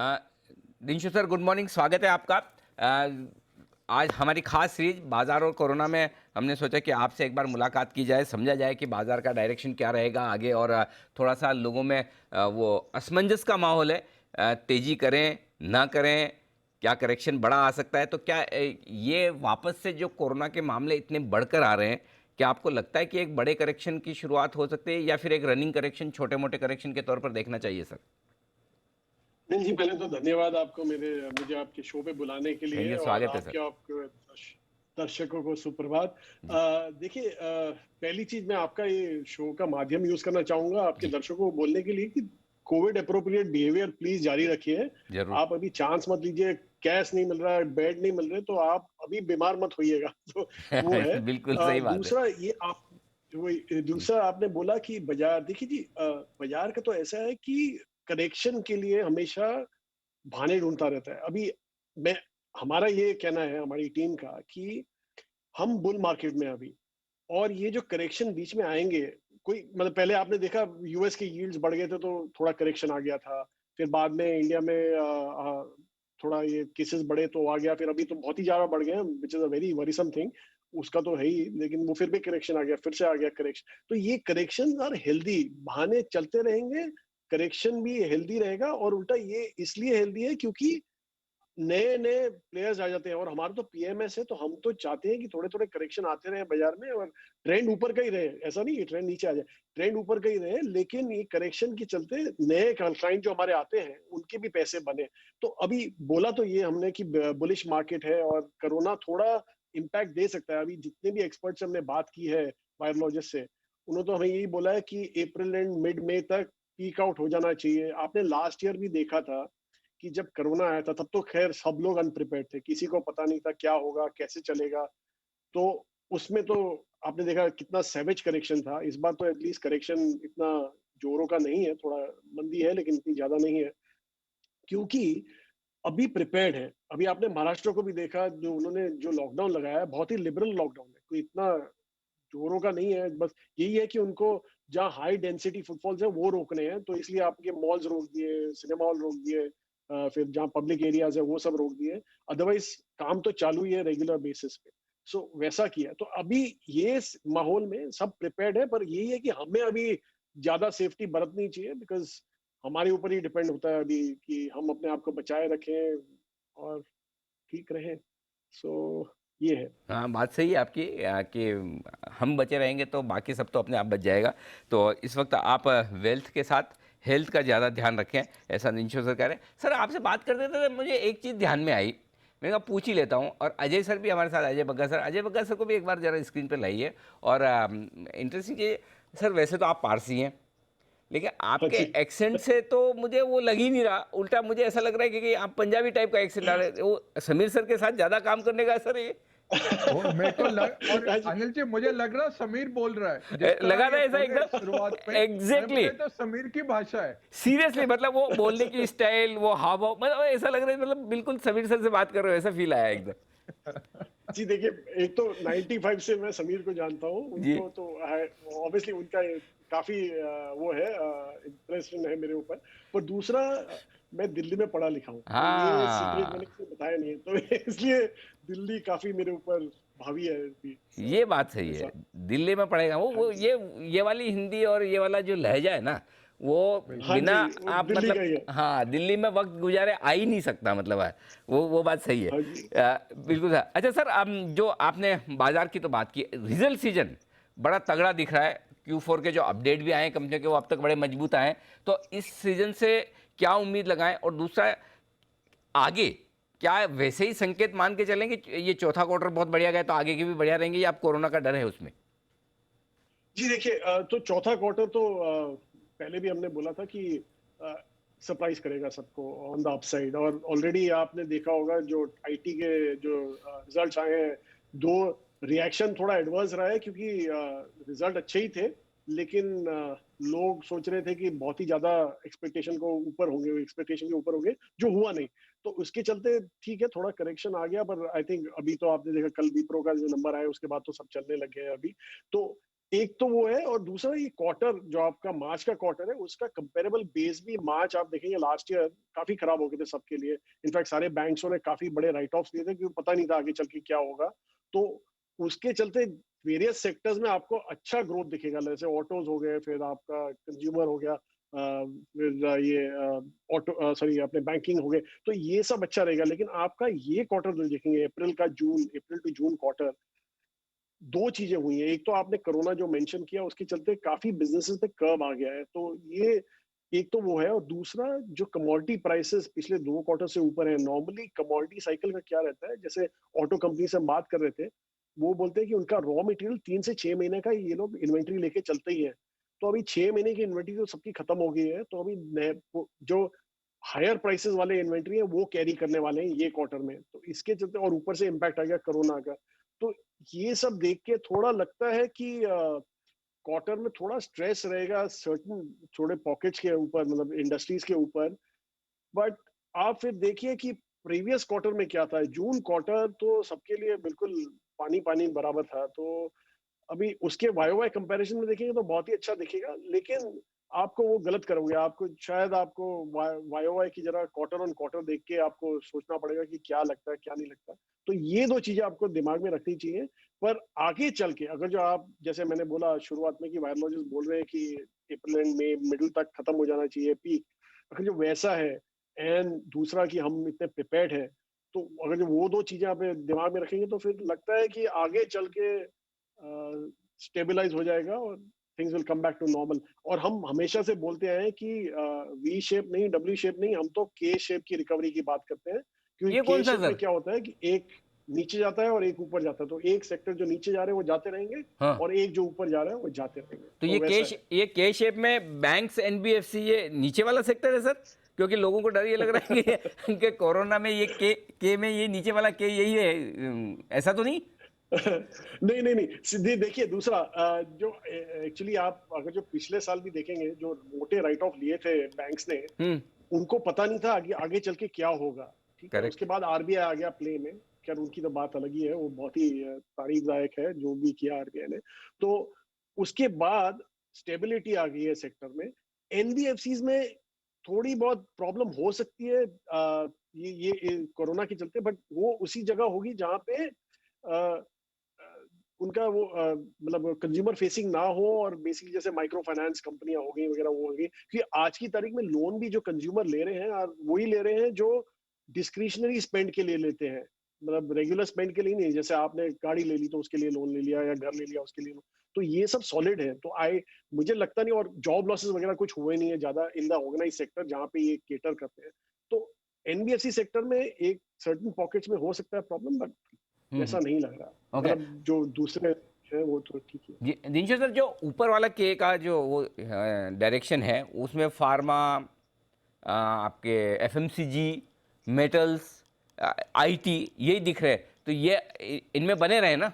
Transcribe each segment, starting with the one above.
अ, दिनशु sir, good morning, स्वागत है आपका। आज हमारी खास सीरीज बाजार और कोरोना में हमने सोचा कि आपसे एक बार मुलाकात की जाए, समझा जाए कि बाजार का डायरेक्शन क्या रहेगा आगे, और थोड़ा सा लोगों में वो असमंजस का माहौल है। तेजी करें ना करें, क्या करेक्शन बड़ा आ सकता है, तो क्या ये वापस से जो कोरोना के मामले इतने बढ़कर आ रहे हैं, क्या आपको लगता है कि एक बड़े करेक्शन की शुरुआत हो सकती है, या फिर एक रनिंग करेक्शन, छोटे मोटे करेक्शन के तौर पर देखना चाहिए सर? नहीं जी, पहले तो धन्यवाद आपको मुझे आपके शो पे बुलाने के थैंक लिए यू, और स्वागत है सर। आपके दर्शकों को सुप्रभात। जी। देखिए, पहली चीज मैं आपका ये शो का माध्यम यूज करना चाहूंगा आपके जी। दर्शकों को बोलने के लिए कि कोविड अप्रोप्रिएट बिहेवियर प्लीज जारी रखिए। जरूर। आप अभी चांस मत लीजिए, कैश नहीं मिल रहा है, बेड नहीं मिल रहे, तो आप अभी बीमार मत होइएगा। तो वो है। बिल्कुल सही बात है। दूसरा ये आप वही दूसरा आपने बोला कि बाजार, देखिए जी, बाजार का तो ऐसा है कि करेक्शन के लिए हमेशा बहाने ढूंढता रहता है। अभी मैं हमारा ये कहना है हमारी टीम का कि हम बुल मार्केट में हैं अभी, और ये जो करेक्शन बीच में आएंगे, कोई मतलब पहले आपने देखा यूएस के यील्ड्स बढ़ गए थे तो थोड़ा करेक्शन आ गया था। फिर बाद में इंडिया में थोड़ा ये केसेस बढ़े तो आ गया, फिर अभी तो बहुत ही ज्यादा बढ़ गए हैं, which is a very worrisome thing. उसका तो है ही, लेकिन वो फिर भी करेक्शन आ गया, फिर से आ गया करेक्शन। तो ये करेक्शन आर हेल्दी, बहाने चलते रहेंगे, करेक्शन भी हेल्दी रहेगा। और उल्टा ये इसलिए हेल्दी है क्योंकि नए नए प्लेयर्स आ जाते हैं, और हमारा तो पीएमएस है, तो हम तो चाहते हैं कि थोड़े थोड़े करेक्शन आते रहे बाजार में, और ट्रेंड ऊपर का ही रहे। ऐसा नहीं कि ट्रेंड नीचे आ जाए, ट्रेंड ऊपर का ही रहे, लेकिन ये करेक्शन के चलते नए क्लाइंट जो हमारे आते हैं उनके भी पैसे बने। तो अभी बोला तो ये हमने कि बुलिश मार्केट है और कोरोना थोड़ा इम्पैक्ट दे सकता है। अभी जितने भी एक्सपर्ट से हमने बात की है, वायरोलॉजिस्ट से, उन्होंने तो हमें यही बोला है कि अप्रैल एंड मिड मई तक पीक आउट हो जाना चाहिए। आपने लास्ट ईयर भी देखा था कि जब कोरोना आया था, तब तो खैर सब लोग अनप्रिपेयर्ड थे, किसी को पता नहीं था क्या होगा, कैसे चलेगा। तो उसमें तो आपने देखा कितना सैवेज करेक्शन था। इस बार तो एटलीस्ट करेक्शन इतना जोरों का नहीं है, थोड़ा मंदी है लेकिन इतनी ज्यादा नहीं है, क्योंकि अभी प्रिपेयर्ड है। अभी आपने महाराष्ट्र को भी देखा, जो उन्होंने जो लॉकडाउन लगाया है, बहुत ही लिबरल लॉकडाउन है, कोई इतना जोरों का नहीं है। बस यही है कि उनको जहाँ हाई डेंसिटी फुटफॉल्स है वो रोकने हैं, तो इसलिए आपके मॉल्स रोक दिए, सिनेमा हॉल रोक दिए, फिर जहाँ पब्लिक एरियाज है वो सब रोक दिए। अदरवाइज काम तो चालू ही है रेगुलर बेसिस पे। सो वैसा किया। तो अभी ये माहौल में सब प्रिपेयर्ड है, पर यही है कि हमें अभी ज्यादा सेफ्टी बरतनी चाहिए, बिकॉज हमारे ऊपर ही डिपेंड होता है अभी कि हम अपने आप को बचाए रखें और ठीक रहें। सो ये है। हाँ, बात सही है आपकी, कि हम बचे रहेंगे तो बाकी सब तो अपने आप बच जाएगा। तो इस वक्त आप वेल्थ के साथ हेल्थ का ज़्यादा ध्यान रखें, ऐसा निंशो सर कह रहे हैं। सर, आपसे बात करते थे तो मुझे एक चीज़ ध्यान में आई, मैंने कहा पूछ ही लेता हूँ। और अजय सर भी हमारे साथ, अजय बग्गा सर को भी एक बार ज़रा स्क्रीन पर लाइए। और इंटरेस्टिंग ये, सर वैसे तो आप पारसी हैं, लेकिन हाँ आपके जी। एक्सेंट से तो मुझे वो लग ही नहीं रहा, उल्टा मुझे ऐसा लग रहा है कि आप पंजाबी टाइप का एक्सेंट आ रहे हैं। वो समीर सर के साथ ज़्यादा काम करने का सर ये वो मेरे को और हाँ जी। अनिल जी, मुझे लग रहा समीर बोल रहा है जिस तरह लगा था ये ऐसा बोले शुरुआत एकदम में। अरे एग्जैक्टली। मुझे तो समीर की भाषा है। सीरियसली, मतलब वो बोलने की स्टाइल, वो हाव भाव, मतलब ऐसा लग रहा है, मतलब बिल्कुल समीर सर से बात कर रहे हो, ऐसा फील आया एकदम। जी देखिए, एक तो 95 से मैं समीर को जानता हूँ, जी। उनको तो ऑब्वियसली उनका काफी वो है, इंप्रेशन है मेरे ऊपर। पर दूसरा, मैं दिल्ली में पढ़ा लिखा हूँ, तो ये सीक्रेट मैंने हाँ, किसी को बताया नहीं है, तो इसलिए दिल्ली काफी मेरे ऊपर भावी है अभी। ये बात सही है। ऐसा। दिल्ली में पढ़ेगा हाँ वो जी। ये वाली हिंदी और ये वाला जो लहजा है ना, वो हाँ बिल्कुल। बिना जी, वो आप दिल्ली का मतलब, ही है। हाँ, दिल्ली में वक्त गुजारे आ ही नहीं सकता, मतलब है वो बात सही है। हाँ जी। बिल्कुल सर। अच्छा सर, अब जो आपने बाजार की तो बात की, रिजल्ट सीजन बड़ा तगड़ा दिख रहा है। Q4 के जो अपडेट भी आए हैं कंपनी के, वो अब तक बड़े मजबूत आए हैं। तो इस सीजन से क्या उम्मीद लगाएं, और दूसरा, आगे क्या वैसे ही संकेत मान के चलेंगे कि ये चौथा क्वार्टर बहुत बढ़िया गया तो आगे की भी बढ़िया रहेंगे, या आप कोरोना का डर है उसमें? जी देखिए, तो चौथा क्वार्टर तो पहले भी हमने बोला था कि सरप्राइज करेगा सबको ऑन द अपसाइड, और ऑलरेडी आपने देखा होगा जो आईटी के जो रिजल्ट्स आए हैं, दो रिएक्शन थोड़ा एडवर्स रहा है, क्योंकि रिजल्ट अच्छे ही थे, लेकिन लोग सोच रहे थे कि बहुत ही ज्यादा एक्सपेक्टेशन को ऊपर होंगे, एक्सपेक्टेशन के ऊपर होंगे, जो हुआ नहीं। तो उसके चलते ठीक है, थोड़ा करेक्शन आ गया, पर आई थिंक अभी तो आपने देखा कल विप्रो का जो नंबर आया उसके बाद तो सब चलने लग गए हैं अभी। तो एक तो वो है, और दूसरा ये क्वार्टर जो आपका मार्च का क्वार्टर है, उसका कंपेरेबल बेस भी मार्च आप देखेंगे लास्ट ईयर काफी खराब हो गए थे सबके लिए। इनफैक्ट सारे बैंक्सों ने काफी बड़े राइट ऑफ्स लिए थे क्योंकि पता नहीं था आगे चल के क्या होगा। तो उसके चलते वेरियस सेक्टर्स में आपको अच्छा ग्रोथ दिखेगा, जैसे ऑटोज हो गए, फिर आपका कंज्यूमर हो गया, फिर ये ऑटो सॉरी अपने बैंकिंग हो गए, तो ये सब अच्छा रहेगा। लेकिन आपका ये क्वार्टर जो देखेंगे, अप्रैल टू जून क्वार्टर, दो चीजें हुई हैं। एक तो आपने कोरोना जो मेंशन किया, उसके चलते काफी बिजनेसेस पे कर्व आ गया है, तो ये एक तो वो है। और दूसरा, जो कमोडिटी प्राइसेस पिछले 2 क्वार्टर से ऊपर है। नॉर्मली कमोडिटी साइकिल का क्या रहता है, जैसे ऑटो कंपनी से हम बात कर रहे थे, वो बोलते हैं कि उनका रॉ मटेरियल 3 से 6 महीने का ये लोग इन्वेंट्री लेके चलते ही है। तो अभी 6 महीने की इन्वेंट्री तो सबकी खत्म हो गई है, तो अभी जो हायर प्राइसेस वाले इन्वेंट्री है वो कैरी करने वाले हैं ये क्वार्टर में। तो इसके चलते, और ऊपर से इम्पैक्ट आ गया कोरोना का, तो ये सब देख के थोड़ा लगता है कि क्वार्टर में थोड़ा स्ट्रेस रहेगा सर्टन थोड़े पॉकेट्स के ऊपर, मतलब इंडस्ट्रीज के ऊपर। बट आप फिर देखिए कि प्रीवियस क्वार्टर में क्या था। जून क्वार्टर तो सबके लिए बिल्कुल पानी पानी बराबर था। तो अभी उसके वाई वाई कंपैरिजन में देखेंगे तो बहुत ही अच्छा दिखेगा, लेकिन आपको वो गलत करोगे। आपको शायद आपको वाई वाई की जरा क्वार्टर ऑन क्वार्टर देख के आपको सोचना पड़ेगा कि क्या लगता है क्या नहीं लगता। तो ये दो चीजें आपको दिमाग में रखनी चाहिए। पर आगे चल के अगर जो आप, जैसे मैंने बोला शुरुआत में कि वायरोलॉजिस्ट बोल रहे हैं कि अप्रैल एंड मई मिडिल तक खत्म हो जाना चाहिए पीक, अगर जो वैसा है, एंड दूसरा कि हम इतने प्रिपेयर्ड हैं, तो अगर जो वो दो चीजें आप दिमाग में रखेंगे तो फिर लगता है कि आगे चल के स्टेबलाइज हो जाएगा और things will come back to normal. और हम हमेशा से बोलते आए हैं कि वी शेप नहीं, डब्ल्यू शेप नहीं, हम तो के शेप की रिकवरी की बात करते हैं। क्योंकि ये के कौन सा शेप में सर? क्या होता है कि एक नीचे जाता है और एक ऊपर जाता है, तो एक सेक्टर जो नीचे जा रहे हैं वो जाते रहेंगे, हाँ, और एक जो ऊपर जा रहा है वो जाते रहेंगे, तो तो वैसा है। ये के शेप में बैंक्स, एनबीएफसी, ये नीचे वाला सेक्टर है सर? क्योंकि लोगों को डर ये लग रहा है कि कि कोरोना में ये के में ये नीचे वाला के यही है, ऐसा तो नहीं? नहीं नहीं नहीं, सीधे देखिए दूसरा, जो एक्चुअली आप अगर जो पिछले साल भी देखेंगे, जो मोटे राइट ऑफ लिए थे बैंक्स ने, हम्म। उनको पता नहीं था आगे आगे चल के क्या होगा। ठीक है, उसके करेक्ट। बाद आरबीआई आ गया प्ले में। खैर उनकी तो बात अलग ही है, वो बहुत ही तारीफदायक है जो भी किया आरबीआई ने। तो उसके बाद स्टेबिलिटी आ गई है सेक्टर में। एनबीएफसीज में थोड़ी बहुत प्रॉब्लम हो सकती है ये कोरोना के चलते, बट वो उसी जगह होगी जहाँ पे उनका वो मतलब कंज्यूमर फेसिंग ना हो, और बेसिकली जैसे माइक्रो फाइनेंस कंपनियां हो गई वगैरह वो हो गई। क्योंकि आज की तारीख में लोन भी जो कंज्यूमर ले रहे हैं, और वही ले रहे हैं जो डिस्क्रिशनरी स्पेंड के लिए लेते हैं, मतलब रेगुलर स्पेंड के लिए नहीं। जैसे आपने गाड़ी ले ली तो उसके लिए लोन ले लिया, या घर ले लिया उसके लिए लोन। तो ये सब सॉलिड है। तो मुझे लगता नहीं, और जॉब लॉसेस वगैरह कुछ हुए नहीं है ज्यादा इन द ऑर्गेनाइज सेक्टर जहाँ पे ये केटर करते हैं। तो एनबीएफसी सेक्टर में एक सर्टेन पॉकेट्स में हो सकता है प्रॉब्लम, बट हम्म। ऐसा नहीं लग रहा। ओके। मतलब जो दूसरे है वो तो ठीक है। जी दिनशो सर, जो ऊपर वाला के का जो वो डायरेक्शन है, उसमें फार्मा, आपके एफएमसीजी, मेटल्स, आईटी, यही दिख रहे हैं, तो ये इनमें बने रहे ना?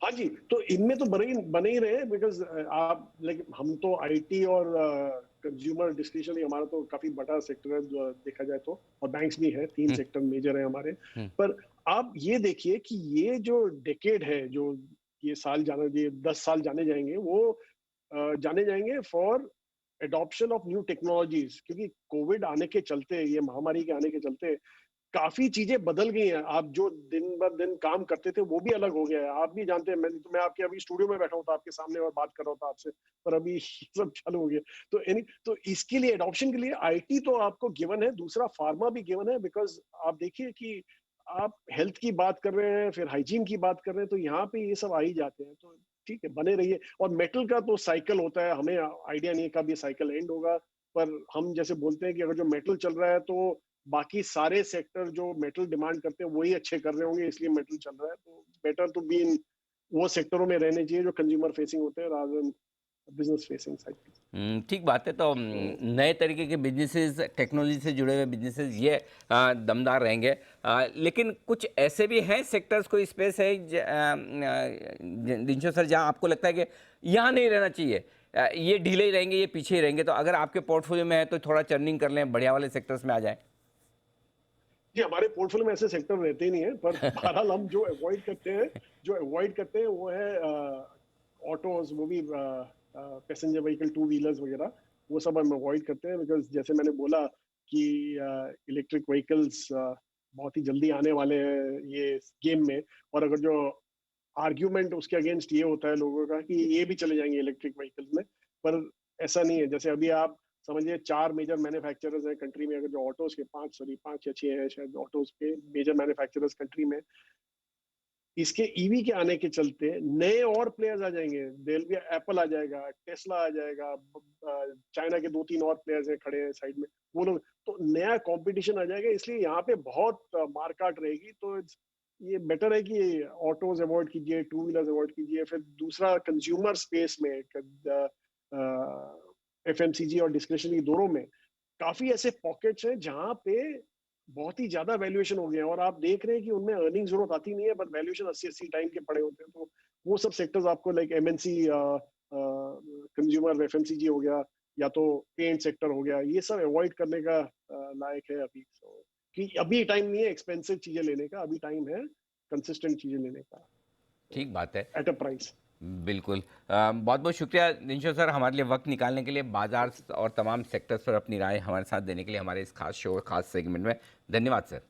हाँ जी, तो इनमें तो बने ही रहे, बिकॉज आप लाइक हम तो आईटी और कंज्यूमर डिस्क्रिशनरी हमारा तो काफी बड़ा सेक्टर है जो देखा जाए तो, और बैंक्स भी है, 3 सेक्टर मेजर है हमारे। हम्म। पर आप ये देखिए कि ये जो डेकेड है, जो ये 10 साल जाने जाएंगे, वो जाने जाएंगे for adoption of new technologies. क्योंकि कोविड आने के चलते, ये महामारी के आने के चलते काफी चीजें बदल गई हैं। आप जो दिन ब दिन काम करते थे वो भी अलग हो गया है। आप भी जानते हैं, मैं आपके अभी स्टूडियो में बैठा हूँ था आपके सामने और बात कर रहा था आपसे, पर अभी ये सब चालू हो गया। तो इसके लिए एडॉप्शन के लिए आईटी तो आपको गिवन है, दूसरा फार्मा भी गिवन है। बिकॉज आप देखिए कि आप हेल्थ की बात कर रहे हैं, फिर हाइजीन की बात कर रहे हैं, तो यहाँ पे ये सब आ ही जाते हैं। तो ठीक है, बने रहिए। और मेटल का तो साइकिल होता है, हमें आइडिया नहीं है कब ये साइकिल एंड होगा। पर हम जैसे बोलते हैं कि अगर जो मेटल चल रहा है, तो बाकी सारे सेक्टर जो मेटल डिमांड करते हैं वही अच्छे कर रहे होंगे, इसलिए मेटल चल रहा है। तो बेटर टू बी इन वो सेक्टरों में रहने चाहिए जो कंज्यूमर फेसिंग होते हैं, rather than business facing side. ठीक बात है। तो नए तरीके के बिजनेसेस, टेक्नोलॉजी से जुड़े हुए बिजनेसेस, ये दमदार रहेंगे। लेकिन कुछ ऐसे भी हैं सेक्टर्स, कोई स्पेस है दिनशो सर, जहां आपको लगता है कि यहाँ नहीं रहना चाहिए, ये ढीले ही रहेंगे, ये पीछे ही रहेंगे, तो अगर आपके पोर्टफोलियो में है तो थोड़ा चर्निंग कर लें, बढ़िया वाले सेक्टर्स में आ जाएं? जी, हमारे पोर्टफोलियो में ऐसे सेक्टर रहते ही नहीं है, पर बहरहाल हम जो अवॉइड करते हैं वो है ऑटोज, वो भी पैसेंजर व्हीकल, टू व्हीलर्स वगैरह, वो सब हम अवॉइड करते हैं, बिकॉज जैसे मैंने बोला कि इलेक्ट्रिक व्हीकल्स बहुत ही जल्दी आने वाले हैं ये गेम में। और अगर जो आर्ग्यूमेंट उसके अगेंस्ट ये होता है लोगों का कि ये भी चले जाएंगे इलेक्ट्रिक व्हीकल्स में, पर ऐसा नहीं है। जैसे अभी आप समझिए 4 मेजर मैन्युफैक्चरर्स हैं कंट्री में, अगर जो ऑटोज के 5 या 6 हैं शायद ऑटोज के मेजर मैन्युफैक्चरर्स कंट्री में, इसके ईवी के आने के चलते नए और प्लेयर्स आ जाएंगे। देयर बी एप्पल आ जाएगा, टेस्ला आ जाएगा, चाइना के 2-3 और प्लेयर्स हैं खड़े हैं साइड में, वो लोग, तो नया कंपटीशन आ जाएगा। इसलिए यहाँ पे बहुत मारकाट रहेगी। तो ये बेटर है कि ऑटोज अवॉइड कीजिए, टू व्हीलर्स अवॉइड कीजिए। फिर दूसरा कंज्यूमर स्पेस में एफएमसीजी और डिस्क्रिशनरी दोनों में काफी ऐसे पॉकेट्स हैं जहां पे बहुत ही ज्यादा वैल्यूएशन हो गए हैं, और आप देख रहे हैं कि उनमें अर्निंग जरूरत आती नहीं है, बट वैल्यूएशन 80-80 टाइम के पड़े होते हैं। तो वो सब सेक्टर्स आपको लाइक एमएनसी, कंज्यूमर एफएमसीजी हो गया, या तो पेंट सेक्टर हो गया, ये सब अवॉइड करने का लायक है अभी। कि अभी टाइम नहीं है एक्सपेंसिव चीजें लेने का, अभी टाइम है कंसिस्टेंट चीजें लेने का ठीक बात है। At a price. बिल्कुल। बहुत बहुत शुक्रिया दिनशो सर, हमारे लिए वक्त निकालने के लिए, बाजार और तमाम सेक्टर्स पर अपनी राय हमारे साथ देने के लिए, हमारे इस खास शो खास सेगमेंट में। धन्यवाद सर।